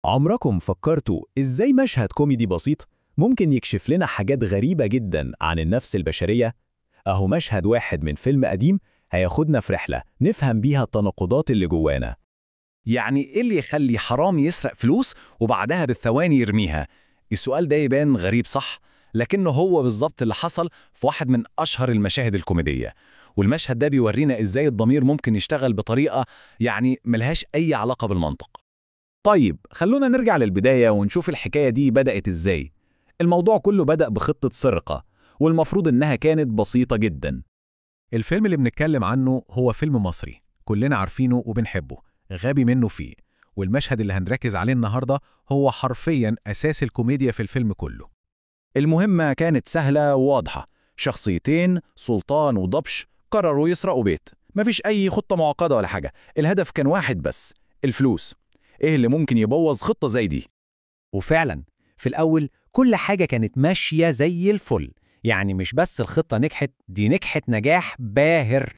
عمركم فكرتوا إزاي مشهد كوميدي بسيط ممكن يكشف لنا حاجات غريبة جدا عن النفس البشرية؟ أهو مشهد واحد من فيلم قديم هياخدنا في رحلة نفهم بيها التناقضات اللي جوانا. يعني إيه اللي يخلي حرامي يسرق فلوس وبعدها بالثواني يرميها؟ السؤال ده يبان غريب صح؟ لكنه هو بالظبط اللي حصل في واحد من أشهر المشاهد الكوميدية. والمشهد ده بيورينا إزاي الضمير ممكن يشتغل بطريقة ملهاش أي علاقة بالمنطق. طيب خلونا نرجع للبداية ونشوف الحكاية دي بدأت إزاي. الموضوع كله بدأ بخطة سرقة، والمفروض إنها كانت بسيطة جدا. الفيلم اللي بنتكلم عنه هو فيلم مصري كلنا عارفينه وبنحبه، غبي منه فيه. والمشهد اللي هنركز عليه النهاردة هو حرفيا أساس الكوميديا في الفيلم كله. المهمة كانت سهلة وواضحة، شخصيتين سلطان وضبش قرروا يسرقوا بيت. مفيش أي خطة معقدة ولا حاجة، الهدف كان واحد بس، الفلوس. إيه اللي ممكن يبوظ خطة زي دي؟ وفعلا في الأول كل حاجة كانت ماشية زي الفل، يعني مش بس الخطة نجحت، دي نجحت نجاح باهر.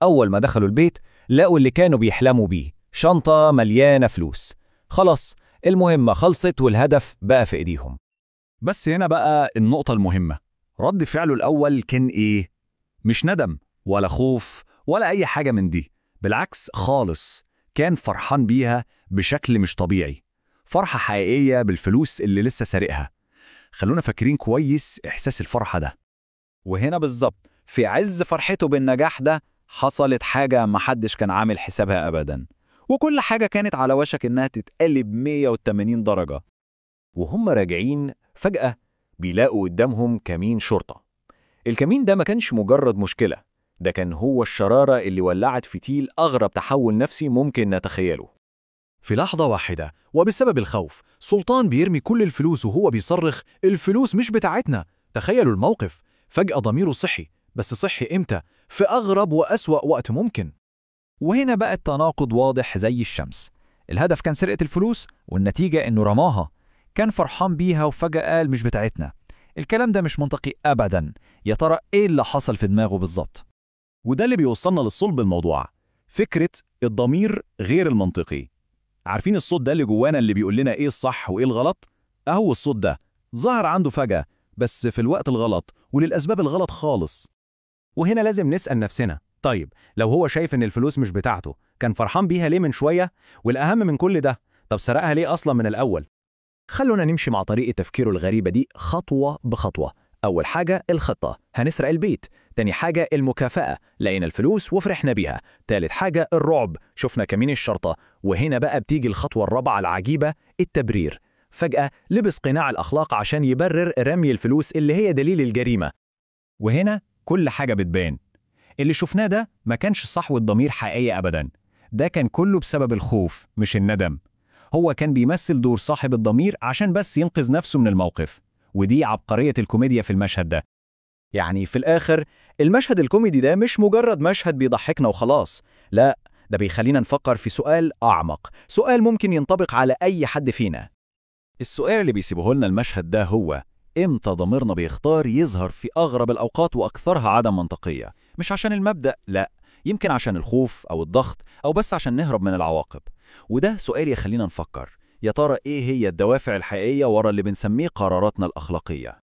أول ما دخلوا البيت لقوا اللي كانوا بيحلموا بيه، شنطة مليانة فلوس. خلاص المهمة خلصت والهدف بقى في إيديهم. بس هنا بقى النقطة المهمة، رد فعله الأول كان إيه؟ مش ندم ولا خوف ولا أي حاجة من دي، بالعكس خالص، كان فرحان بيها بشكل مش طبيعي، فرحة حقيقية بالفلوس اللي لسه سارقها. خلونا فاكرين كويس إحساس الفرحة ده. وهنا بالظبط في عز فرحته بالنجاح ده حصلت حاجة محدش كان عامل حسابها أبدا، وكل حاجة كانت على وشك إنها تتقلب 180 درجة. وهم راجعين فجأة بيلاقوا قدامهم كمين شرطة. الكمين ده ما كانش مجرد مشكلة، ده كان هو الشرارة اللي ولعت فتيل أغرب تحول نفسي ممكن نتخيله. في لحظة واحدة وبسبب الخوف، سلطان بيرمي كل الفلوس وهو بيصرخ: الفلوس مش بتاعتنا! تخيلوا الموقف، فجأة ضميره صحي، بس صحي إمتى؟ في أغرب وأسوأ وقت ممكن. وهنا بقى التناقض واضح زي الشمس. الهدف كان سرقة الفلوس، والنتيجة إنه رماها. كان فرحان بيها وفجأة قال مش بتاعتنا. الكلام ده مش منطقي أبدا. يا ترى إيه اللي حصل في دماغه بالظبط؟ وده اللي بيوصلنا للصلب الموضوع، فكرة الضمير غير المنطقي. عارفين الصوت ده اللي جوانا اللي بيقول لنا إيه الصح وإيه الغلط؟ أهو الصوت ده ظهر عنده فجأة، بس في الوقت الغلط وللأسباب الغلط خالص. وهنا لازم نسأل نفسنا، طيب لو هو شايف إن الفلوس مش بتاعته، كان فرحان بيها ليه من شوية؟ والأهم من كل ده، طب سرقها ليه أصلا من الأول؟ خلونا نمشي مع طريقة تفكيره الغريبة دي خطوة بخطوة. أول حاجة الخطة، هنسرق البيت. تاني حاجة المكافأة، لقينا الفلوس وفرحنا بيها. تالت حاجة الرعب، شفنا كمين الشرطة. وهنا بقى بتيجي الخطوة الرابعة العجيبة، التبرير. فجأة لبس قناع الأخلاق عشان يبرر رمي الفلوس اللي هي دليل الجريمة. وهنا كل حاجة بتبان. اللي شفناه ده ما كانش صحوة ضمير حقيقية أبدا، ده كان كله بسبب الخوف مش الندم. هو كان بيمثل دور صاحب الضمير عشان بس ينقذ نفسه من الموقف، ودي عبقرية الكوميديا في المشهد ده. يعني في الآخر المشهد الكوميدي ده مش مجرد مشهد بيضحكنا وخلاص، لا، ده بيخلينا نفكر في سؤال أعمق، سؤال ممكن ينطبق على أي حد فينا. السؤال اللي بيسيبه لنا المشهد ده هو: إمتى ضميرنا بيختار يظهر في أغرب الأوقات وأكثرها عدم منطقية؟ مش عشان المبدأ، لا، يمكن عشان الخوف أو الضغط أو بس عشان نهرب من العواقب. وده سؤال يخلينا نفكر، يا ترى إيه هي الدوافع الحقيقية ورا اللي بنسميه قراراتنا الأخلاقية؟